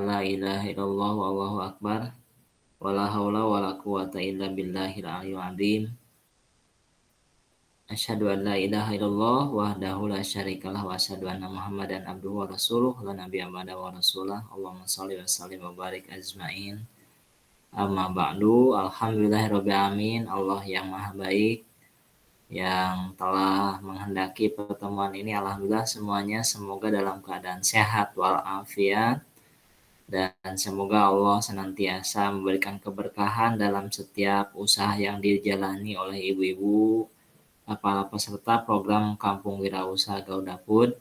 la ilaha illallah wallahu akbar wala haula wala quwata illa billahil aliyyil azim. Asyhadu an la ilaha illallah wahdahu la syarikalah wa asyhadu anna Muhammadan abduhu wa rasuluh la nabiyya ba'da wa rasulah. Allahumma shalli wa sallim wa barik ajmain. Amma ba'du, alhamdulillahirabbil alamin. Allah yang maha baik yang telah menghendaki pertemuan ini, alhamdulillah semuanya semoga dalam keadaan sehat walafiat, dan semoga Allah senantiasa memberikan keberkahan dalam setiap usaha yang dijalani oleh ibu-ibu para peserta program Kampung Wirausaha Gaudaput,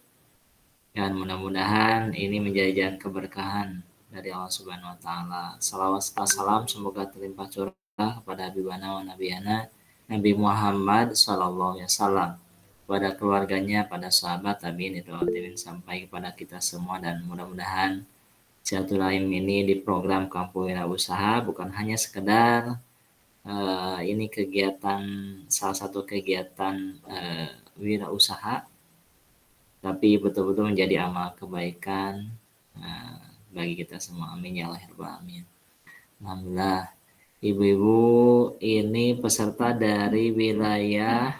dan mudah-mudahan ini menjadi jalan keberkahan dari Allah Subhanahu wa taala. Salawat serta salam semoga terlimpah curah kepada Habibana wa Nabiyana Nabi Muhammad sallallahu alaihi wasallam, pada keluarganya, pada sahabat tabi'in sampai kepada kita semua. Dan mudah-mudahan silaturahim ini di program Kampung Wirausaha bukan hanya sekedar ini kegiatan, salah satu kegiatan wirausaha, tapi betul-betul menjadi amal kebaikan bagi kita semua. Amin ya Allah ya Rabbal alamin. Alhamdulillah, ibu-ibu ini peserta dari wilayah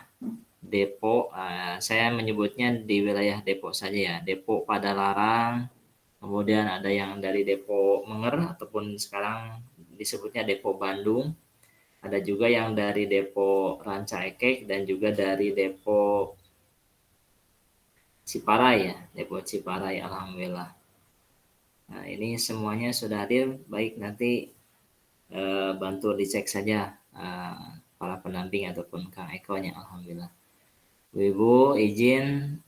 Depok. Saya menyebutnya di wilayah Depok saja ya, Depok Padalarang. Kemudian ada yang dari Depok Menger ataupun sekarang disebutnya Depok Bandung. Ada juga yang dari Depok Ranca Ekek dan juga dari Depok Ciparai ya, Depok Ciparai, alhamdulillah. Nah, ini semuanya sudah hadir. Baik, nanti bantu dicek saja para pendamping ataupun Kang Eko-nya, alhamdulillah. Ibu izin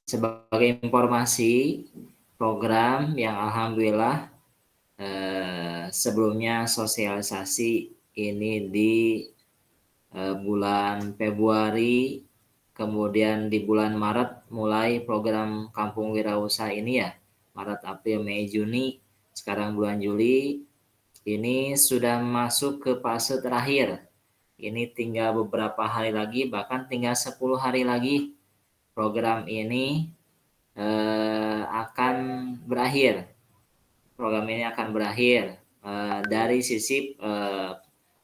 sebagai informasi program yang alhamdulillah sebelumnya sosialisasi ini di bulan Februari, kemudian di bulan Maret mulai program Kampung Wirausaha ini ya, Maret, April, Mei, Juni, sekarang bulan Juli, ini sudah masuk ke fase terakhir. Ini tinggal beberapa hari lagi, bahkan tinggal 10 hari lagi program ini akan berakhir. Program ini akan berakhir. Dari sisi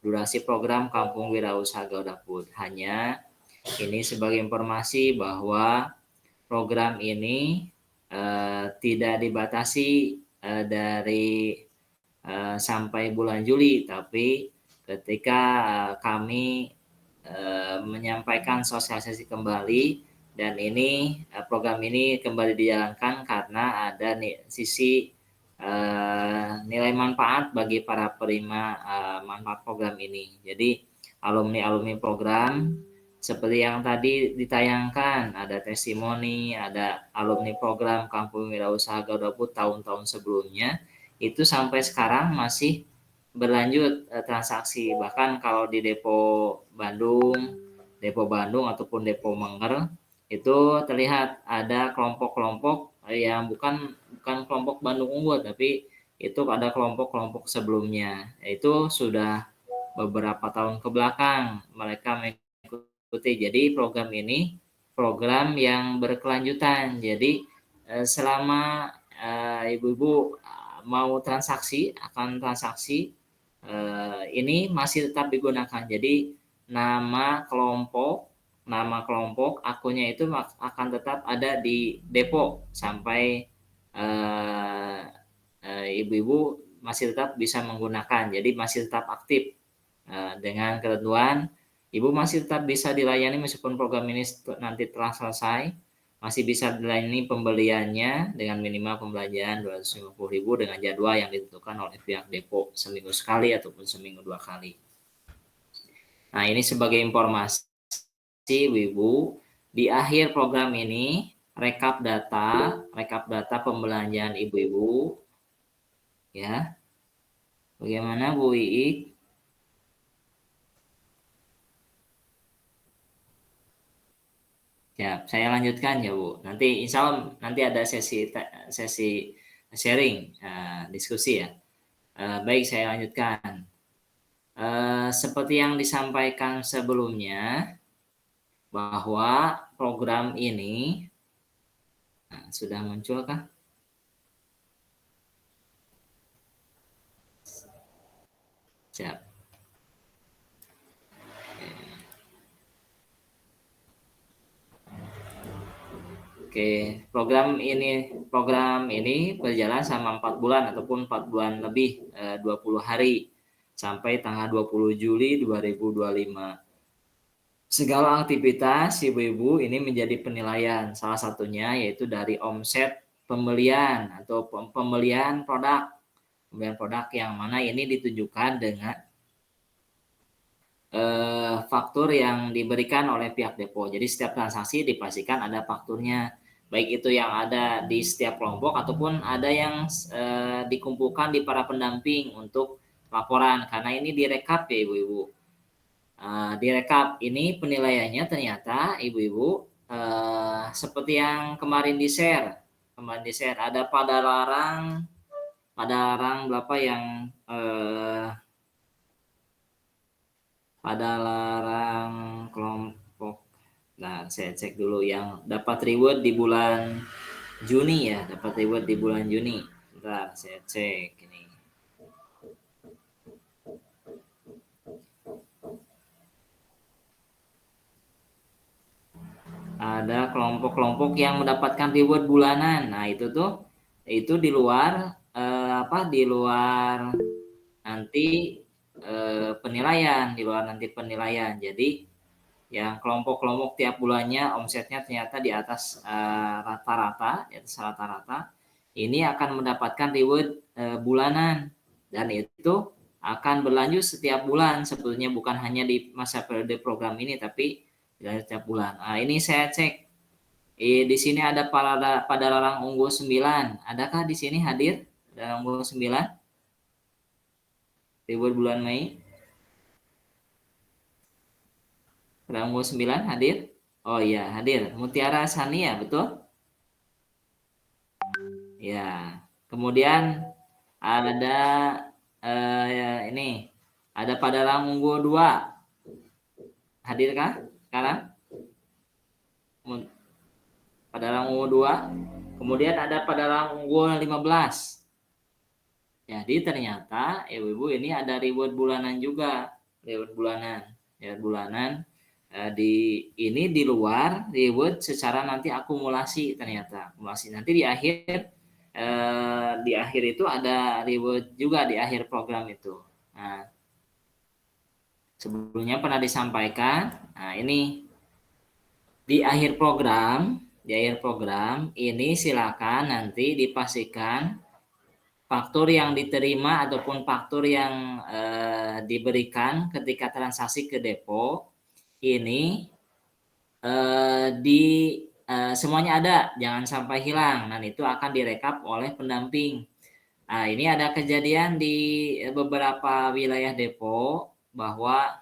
durasi program Kampung Wirausaha Gaudaput. Hanya ini sebagai informasi bahwa program ini tidak dibatasi dari sampai bulan Juli, tapi ketika kami menyampaikan sosialisasi kembali, dan ini program ini kembali dijalankan karena ada sisi nilai manfaat bagi para penerima manfaat program ini. Jadi alumni program seperti yang tadi ditayangkan, ada testimoni, ada alumni program Kampung Wirausaha Gaudaput tahun-tahun sebelumnya, itu sampai sekarang masih berlanjut transaksi. Bahkan kalau di Depo Bandung ataupun Depo Menger, itu terlihat ada kelompok-kelompok yang bukan kelompok Bandung Unggul, tapi itu ada kelompok-kelompok sebelumnya. Itu sudah beberapa tahun ke belakang mereka mengikuti. Jadi program ini program yang berkelanjutan. Jadi selama ibu-ibu mau akan transaksi, ini masih tetap digunakan. Jadi nama kelompok akunnya itu akan tetap ada di Depok sampai ibu-ibu masih tetap bisa menggunakan. Jadi masih tetap aktif dengan ketentuan ibu masih tetap bisa dilayani meskipun program ini nanti telah selesai, masih bisa dilayani pembeliannya dengan minimal pembelanjaan 250.000 dengan jadwal yang ditentukan oleh pihak Depo seminggu sekali ataupun seminggu 2 kali. Nah, ini sebagai informasi ibu, di akhir program ini rekap data pembelanjaan ibu-ibu ya. Bagaimana Bu Iik? Ya, saya lanjutkan ya Bu. Nanti insya Allah nanti ada sesi sharing, diskusi ya. Baik, saya lanjutkan. Seperti yang disampaikan sebelumnya, bahwa program ini sudah muncul kah? Siap. Oke, program ini berjalan selama 4 bulan ataupun 4 bulan lebih, 20 hari sampai tanggal 20 Juli 2025. Segala aktivitas ibu-ibu ini menjadi penilaian. Salah satunya yaitu dari omset pembelian atau pembelian produk yang mana ini ditunjukkan dengan faktur yang diberikan oleh pihak depo. Jadi setiap transaksi dipastikan ada fakturnya, baik itu yang ada di setiap kelompok ataupun ada yang dikumpulkan di para pendamping untuk laporan, karena ini direkap ya ibu-ibu. Direkap ini penilaiannya ternyata ibu-ibu seperti yang kemarin di share ada pada larang berapa yang pada larang kelompok. Nah, saya cek dulu yang dapat reward di bulan Juni ya, dapat reward di bulan Juni. Bentar, saya cek ini. Ada kelompok-kelompok yang mendapatkan reward bulanan. Nah, itu di luar di luar nanti penilaian. Jadi yang kelompok-kelompok tiap bulannya omsetnya ternyata di atas rata-rata, ini akan mendapatkan reward bulanan, dan itu akan berlanjut setiap bulan sebetulnya, bukan hanya di masa periode program ini tapi setiap bulan. Nah, ini saya cek di sini ada pada larang unggul 9. Adakah di sini hadir larang unggul 9 reward bulan Mei? Larang unggul 9 hadir? Oh iya, hadir. Mutiara Sania, betul? Ya. Kemudian ada ini. Ada pada larang unggul 2. Hadirkah sekarang? Pada larang unggul 2. Kemudian ada pada larang unggul 15. Jadi ternyata ibu-ibu ini ada reward bulanan juga. Reward bulanan. Di luar reward secara nanti akumulasi, ternyata akumulasi nanti di akhir itu ada reward juga di akhir program itu. Nah, sebelumnya pernah disampaikan. Nah, ini di akhir program ini silakan nanti dipastikan faktur yang diterima ataupun faktur yang diberikan ketika transaksi ke depo ini semuanya ada, jangan sampai hilang, dan itu akan direkap oleh pendamping. Nah, ini ada kejadian di beberapa wilayah depo bahwa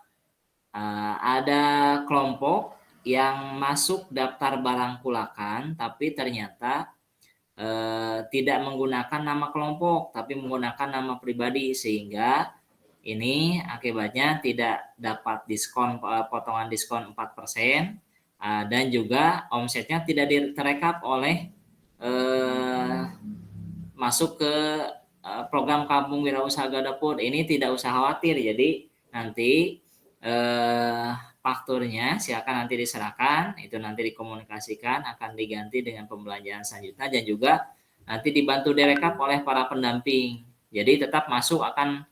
ada kelompok yang masuk daftar barang kulakan tapi ternyata tidak menggunakan nama kelompok tapi menggunakan nama pribadi, sehingga ini akibatnya tidak dapat potongan diskon 4%, dan juga omsetnya tidak terekap oleh masuk ke program Kampung Wirausaha Garda Food. Ini tidak usah khawatir. Jadi nanti fakturnya silakan nanti diserahkan, itu nanti dikomunikasikan akan diganti dengan pembelanjaan selanjutnya, dan juga nanti dibantu direkap oleh para pendamping. Jadi tetap masuk akan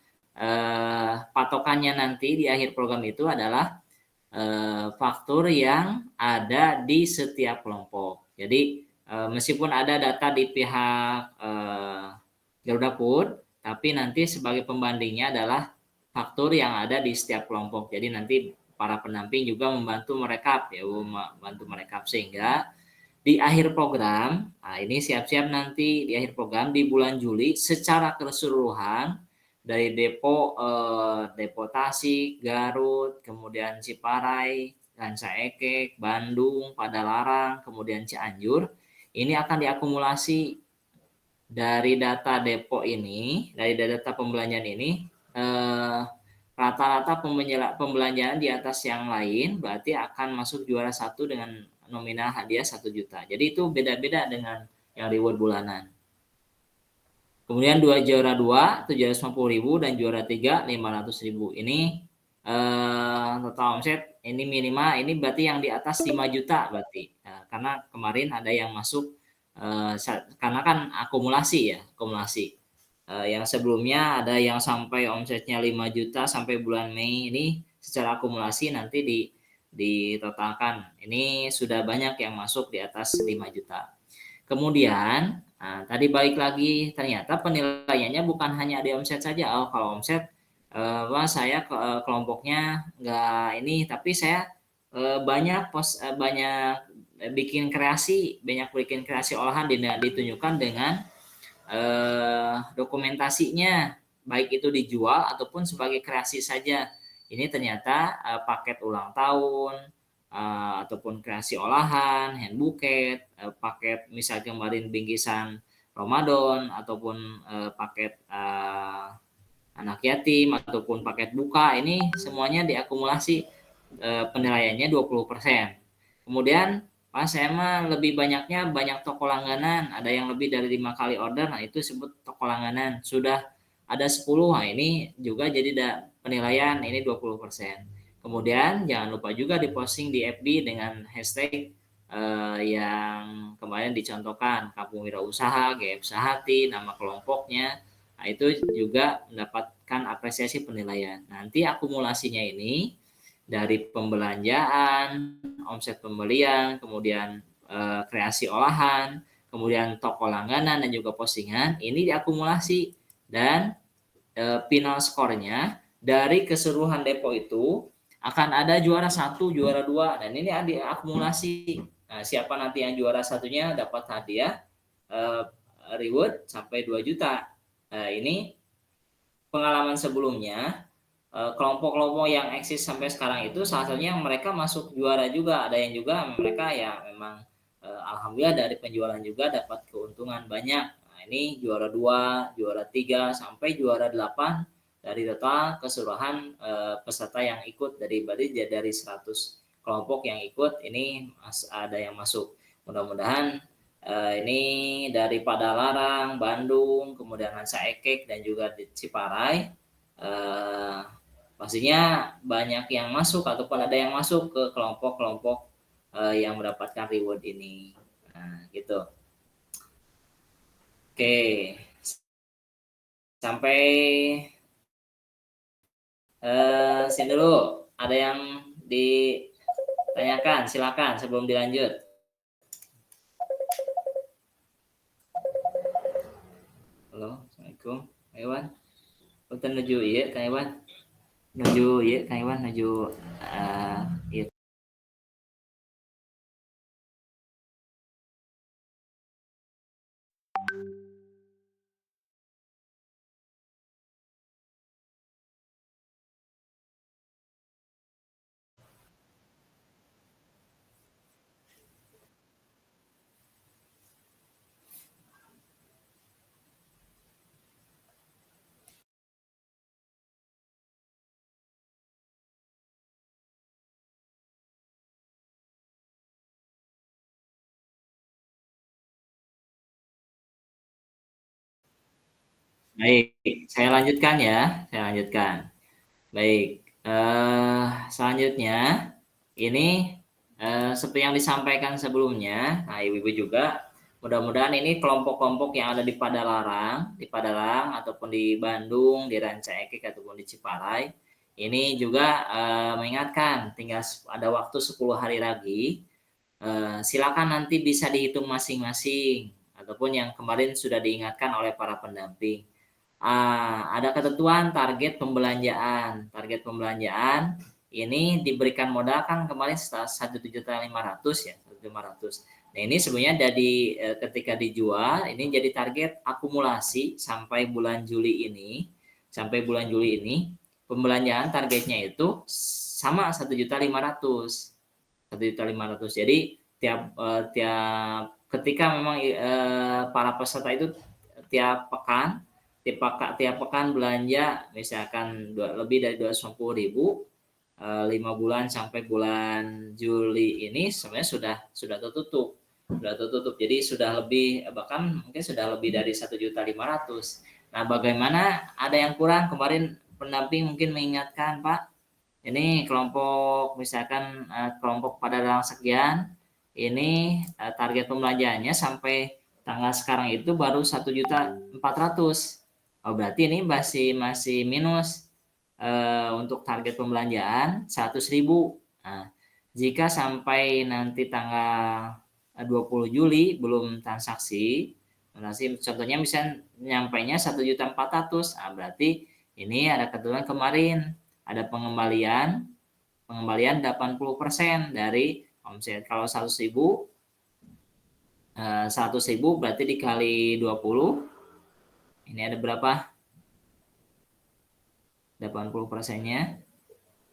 patokannya nanti di akhir program itu adalah faktur yang ada di setiap kelompok. Jadi meskipun ada data di pihak Garuda Food, tapi nanti sebagai pembandingnya adalah faktur yang ada di setiap kelompok. Jadi nanti para pendamping juga membantu merekap sehingga di akhir program, nah ini siap-siap nanti di akhir program di bulan Juli secara keseluruhan dari depo Tasik, Garut, kemudian Ciparai, Rancaekek, Bandung, Padalarang, kemudian Cianjur, ini akan diakumulasi dari data depo ini, dari data pembelanjaan ini. Rata-rata pembelanjaan di atas yang lain berarti akan masuk juara 1 dengan nominal hadiah 1 juta. Jadi itu beda-beda dengan yang reward bulanan. Kemudian juara 2 750.000 dan juara 3 500.000. Ini total omset ini minimal, ini berarti yang di atas 5 juta berarti. Nah, karena kemarin ada yang masuk karena kan akumulasi ya, akumulasi. Yang sebelumnya ada yang sampai omsetnya 5 juta sampai bulan Mei, ini secara akumulasi nanti ditotalkan. Ini sudah banyak yang masuk di atas 5 juta. Kemudian, tadi balik lagi, ternyata penilaiannya bukan hanya di omset saja. Oh, kalau omset, wah saya kelompoknya nggak ini, tapi saya banyak bikin kreasi olahan ditunjukkan dengan dokumentasinya, baik itu dijual ataupun sebagai kreasi saja. Ini ternyata paket ulang tahun, ataupun kreasi olahan, hand bouquet, paket misal kemarin bingkisan Ramadan, ataupun paket anak yatim, ataupun paket buka, ini semuanya diakumulasi penilaiannya 20%. Kemudian pas saya mah lebih banyaknya banyak toko langganan, ada yang lebih dari 5 kali order, nah itu disebut toko langganan. Sudah ada 10, nah ini juga jadi penilaian ini 20%. Kemudian jangan lupa juga diposting di FB dengan hashtag yang kemarin dicontohkan, Kampung Wirausaha, GF Sehati, nama kelompoknya. Nah, itu juga mendapatkan apresiasi penilaian. Nanti akumulasinya ini dari pembelanjaan, omset pembelian, kemudian kreasi olahan, kemudian toko langganan dan juga postingan, ini diakumulasi dan final skornya dari keseluruhan depo itu akan ada juara 1, juara 2 dan ini diakumulasi. Nah, siapa nanti yang juara satunya dapat hadiah reward sampai 2 juta. Nah, ini pengalaman sebelumnya kelompok-kelompok yang eksis sampai sekarang itu salah satunya mereka masuk juara juga, ada yang juga mereka ya memang alhamdulillah dari penjualan juga dapat keuntungan banyak. Nah, ini juara 2, juara 3 sampai juara 8 dari total keseluruhan peserta yang ikut dari 100 kelompok yang ikut ini ada yang masuk. Mudah-mudahan ini dari Padalarang, Bandung, kemudian Hansa Ekek dan juga di Ciparai pastinya banyak yang masuk ataupun ada yang masuk ke kelompok-kelompok yang mendapatkan reward ini. Nah, gitu. Oke. Sampai sini dulu. Ada yang ditanyakan, silakan sebelum dilanjut. Halo, Assalamualaikum, Kang Iwan. Punten nuju ieu, Kang Iwan. Nuju ieu, Kang Iwan, nuju ieu. Baik, saya lanjutkan ya, saya lanjutkan. Baik, selanjutnya ini seperti yang disampaikan sebelumnya, nah ibu-ibu juga mudah-mudahan ini kelompok-kelompok yang ada di Padalarang ataupun di Bandung, di Ranca Ekek ataupun di Ciparai, ini juga mengingatkan tinggal ada waktu 10 hari lagi, silakan nanti bisa dihitung masing-masing ataupun yang kemarin sudah diingatkan oleh para pendamping. Ada ketentuan target pembelanjaan. Target pembelanjaan ini diberikan modal kan kemarin 1.500.000 ya, 1.500. Nah, ini sebenarnya dari ketika dijual ini jadi target akumulasi sampai bulan Juli ini. Sampai bulan Juli ini pembelanjaan targetnya itu sama 1.500.000. 1.500.000. Jadi tiap ketika memang para peserta itu tiap pekan belanja misalkan lebih dari 250.000 5 bulan sampai bulan Juli ini sebenarnya sudah tertutup. Sudah tertutup. Jadi sudah lebih, bahkan mungkin sudah lebih dari 1.500.000. Nah, bagaimana ada yang kurang? Kemarin pendamping mungkin mengingatkan, Pak, ini kelompok misalkan kelompok pada dalam sekian, ini target pembelanjaannya sampai tanggal sekarang itu baru 1.400.000. Oh, berarti ini masih minus untuk target pembelanjaan 100.000. Nah, jika sampai nanti tanggal 20 Juli belum transaksi, contohnya misalnya nyampainya 1.400.000, nah, berarti ini ada ketentuan kemarin ada pengembalian 80% dari omset. Kalau 100.000 berarti dikali 20, ini ada berapa? 80%-nya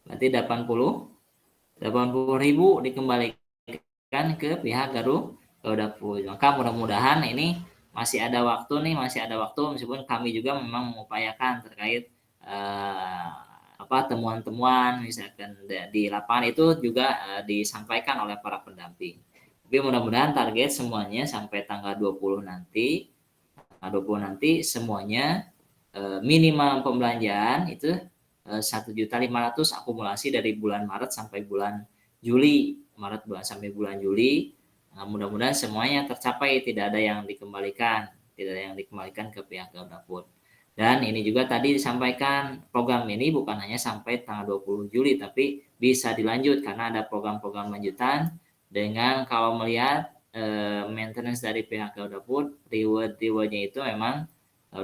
berarti 80.000 dikembalikan ke pihak Garuda Food. Maka mudah-mudahan ini masih ada waktu meskipun kami juga memang mengupayakan terkait temuan-temuan misalkan di lapangan itu juga disampaikan oleh para pendamping. Tapi mudah-mudahan target semuanya sampai tanggal 20 nanti, semuanya minimal pembelanjaan itu 1.500.000 akumulasi dari bulan Maret sampai bulan Juli. Sampai bulan Juli. Nah, mudah-mudahan semuanya tercapai, tidak ada yang dikembalikan ke pihak Garuda Food. Dan ini juga tadi disampaikan, program ini bukan hanya sampai tanggal 20 Juli, tapi bisa dilanjut karena ada program-program lanjutan dengan kalau melihat maintenance dari pihak Garuda Food, reward-rewardnya itu memang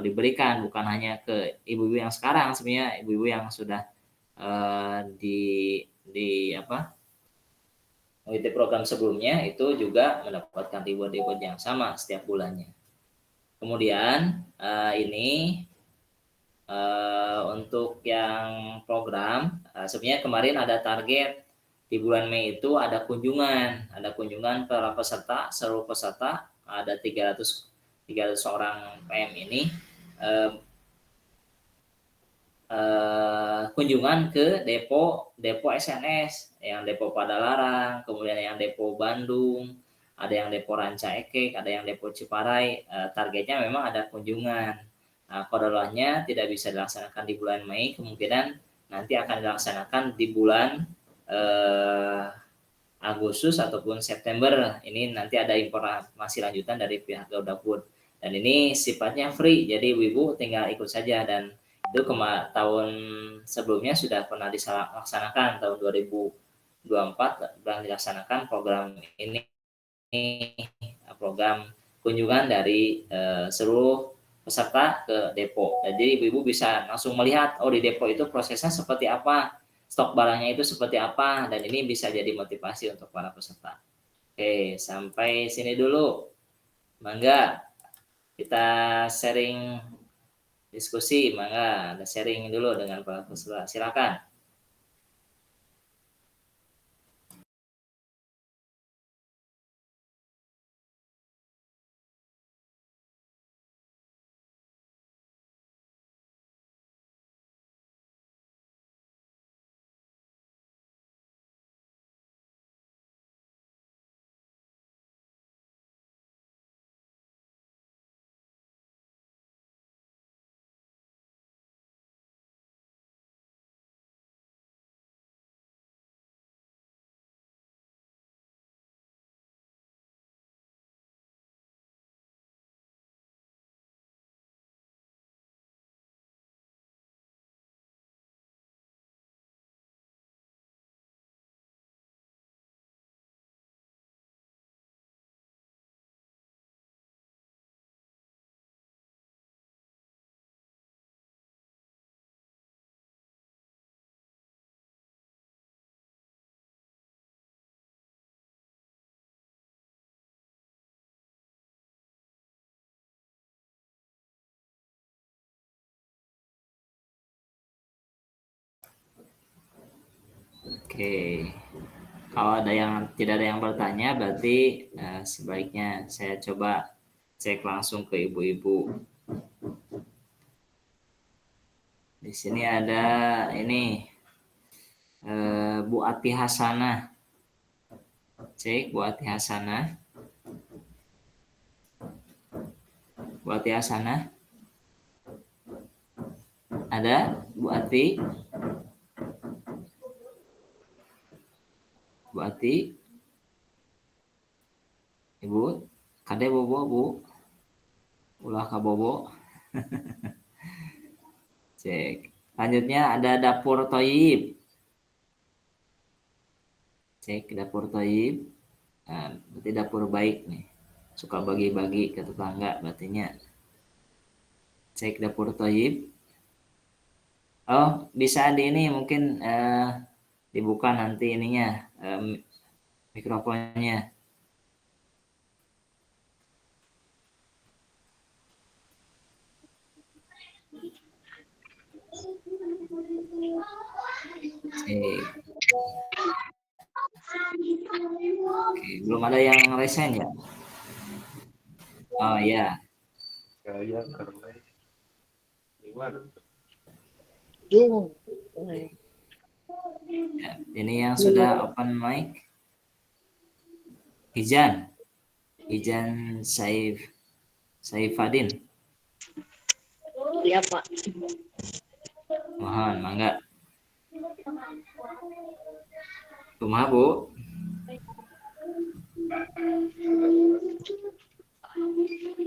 diberikan bukan hanya ke ibu-ibu yang sekarang, sebenarnya ibu-ibu yang sudah mengikuti program sebelumnya itu juga mendapatkan reward yang sama setiap bulannya. Kemudian ini untuk yang program sebenarnya kemarin ada target di bulan Mei itu ada kunjungan para peserta, seluruh peserta ada 300 orang PM ini kunjungan ke depo SNS, yang depo Padalarang, kemudian yang depo Bandung, ada yang depo Ranca Ekek, ada yang depo Ciparai. Targetnya memang ada kunjungan. Nah, kodolahnya tidak bisa dilaksanakan di bulan Mei, kemungkinan nanti akan dilaksanakan di bulan Agustus ataupun September. Ini nanti ada informasi lanjutan dari pihak Garuda Food. Dan ini sifatnya free, jadi ibu tinggal ikut saja. Dan itu tahun sebelumnya sudah pernah dilaksanakan, tahun 2024 pernah dilaksanakan program ini, program kunjungan dari seluruh peserta ke depo. Jadi ibu-ibu bisa langsung melihat, oh di depo itu prosesnya seperti apa, stok barangnya itu seperti apa, dan ini bisa jadi motivasi untuk para peserta. Oke, sampai sini dulu. Mangga kita sharing diskusi, mangga ada sharing dulu dengan para peserta. Silakan. Oke, kalau tidak ada yang bertanya, berarti sebaiknya saya coba cek langsung ke ibu-ibu. Di sini ada ini Bu Ati Hasanah. Cek Bu Ati Hasanah. Bu Ati Asana? Ada Bu Ati? Bu Ati? Ibu? Kade bobo Bu? Ulah kabobo? Cek. Lanjutnya ada dapur Toyib. Cek dapur Toyib. Nah, berarti dapur baik nih. Suka bagi-bagi ke tetangga berartinya. Cek dapur Toyib. Oh, bisa di ini mungkin dibuka nanti ininya mikrofonnya. Cek. Oke, belum ada yang resign ya? Oh ya. Gaya karena gimana? Ya, ini yang sudah open mic. Ijan Saifadin. Iya Pak. Mohon, mangga. Kumaha Bu?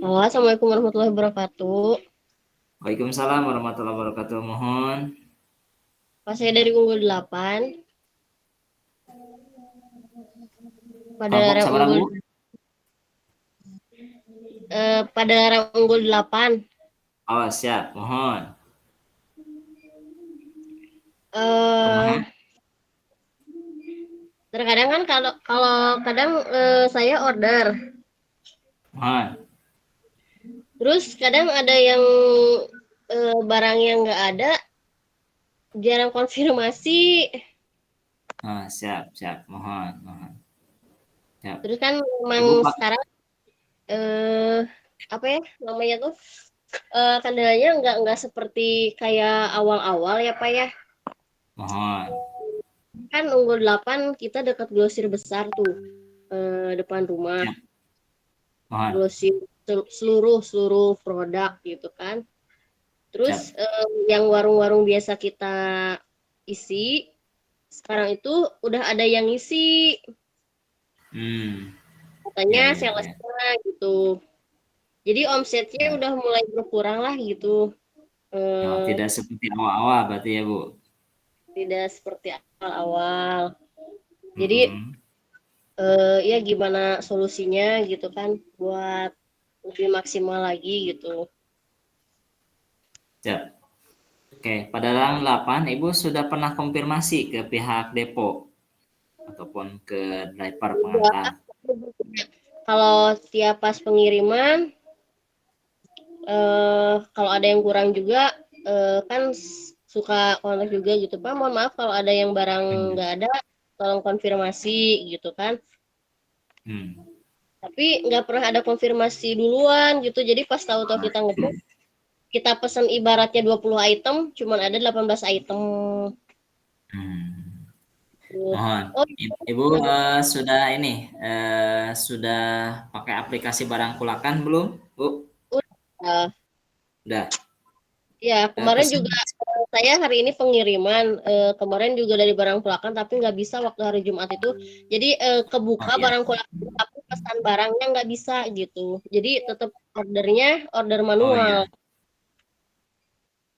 Halo, Assalamualaikum warahmatullahi wabarakatuh. Waalaikumsalam warahmatullahi wabarakatuh. Mohon. Pak, saya dari Unggul 8. Pada Kelompok rem sabar unggul Bu? pada rem unggul 8. Oh, siap. Mohon. Eh Kumaha? terkadang kan kalau kadang saya order. Mohon. Terus kadang ada yang barang yang nggak ada, jarang konfirmasi. Oh, siap. Mohon. Siap. Terus kan memang Ibu Pak. sekarang apa ya namanya tuh kendalanya nggak seperti kayak awal-awal ya Pak ya. Mohon. Kan Unggul 8 kita dekat grosir besar tuh depan rumah. Siap. Mohon. Grosir seluruh produk gitu kan. Terus Siap. yang warung-warung biasa kita isi sekarang itu udah ada yang isi. Katanya Ya. salesnya gitu. Jadi omsetnya Ya. udah mulai berkurang lah gitu. Oh, tidak seperti awal-awal berarti ya Bu. Tidak seperti awal-awal. Jadi Mm-mm. ya gimana solusinya gitu kan buat lebih maksimal lagi gitu. Siap. Oke, pada tanggal 8 Ibu sudah pernah konfirmasi ke pihak depo ataupun ke driver pengantar. Kalau tiap pas pengiriman kalau ada yang kurang juga kan suka kontak juga gitu Pak, mohon maaf kalau ada yang barang Hmm. nggak ada tolong konfirmasi gitu kan. Hmm. Tapi nggak pernah ada konfirmasi duluan gitu, jadi pas tahu-tahu kita ngepok, kita pesen ibaratnya 20 item cuman ada 18 item. Hmm. Terus, Mohon. oh Ibu sudah ini sudah pakai aplikasi barang kulakan belum, Bu? udah. Udah. Ya, kemarin Pesan. juga saya hari ini pengiriman. Kemarin juga dari barang kulakan, tapi nggak bisa waktu hari Jumat itu. Jadi Oh kebuka iya. barang kulakan, tapi pesan barangnya nggak bisa gitu. Jadi tetap order Oh manual. iya.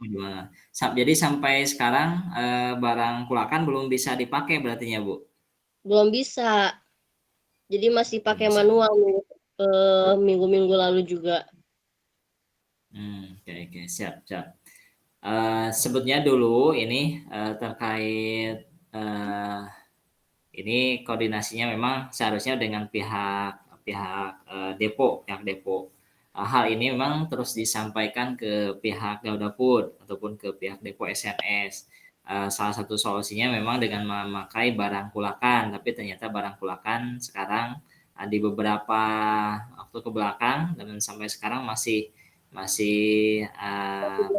Gimana? Jadi sampai sekarang barang kulakan belum bisa dipakai berarti ya, Bu? Belum bisa. Jadi masih Belum pakai bisa. manual minggu-minggu lalu juga. Oke, siap. Sebutnya dulu ini terkait eh, ini koordinasinya memang seharusnya dengan pihak pihak pihak depo. Hal ini memang terus disampaikan ke pihak Gauda Food ataupun ke pihak depo SNS. Salah satu solusinya memang dengan memakai barang kulakan, tapi ternyata barang kulakan sekarang di beberapa waktu ke belakang dan sampai sekarang masih masih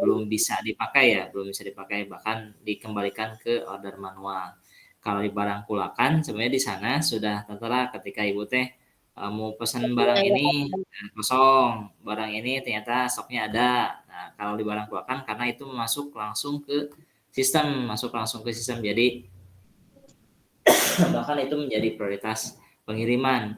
belum bisa dipakai bahkan dikembalikan ke order manual. Kalau di barang kulakan sebenarnya di sana sudah tertera ketika ibu teh mau pesan barang ini kosong, barang ini ternyata stoknya ada. Nah, kalau di barang keluarkan karena itu masuk langsung ke sistem, jadi bahkan itu menjadi prioritas pengiriman.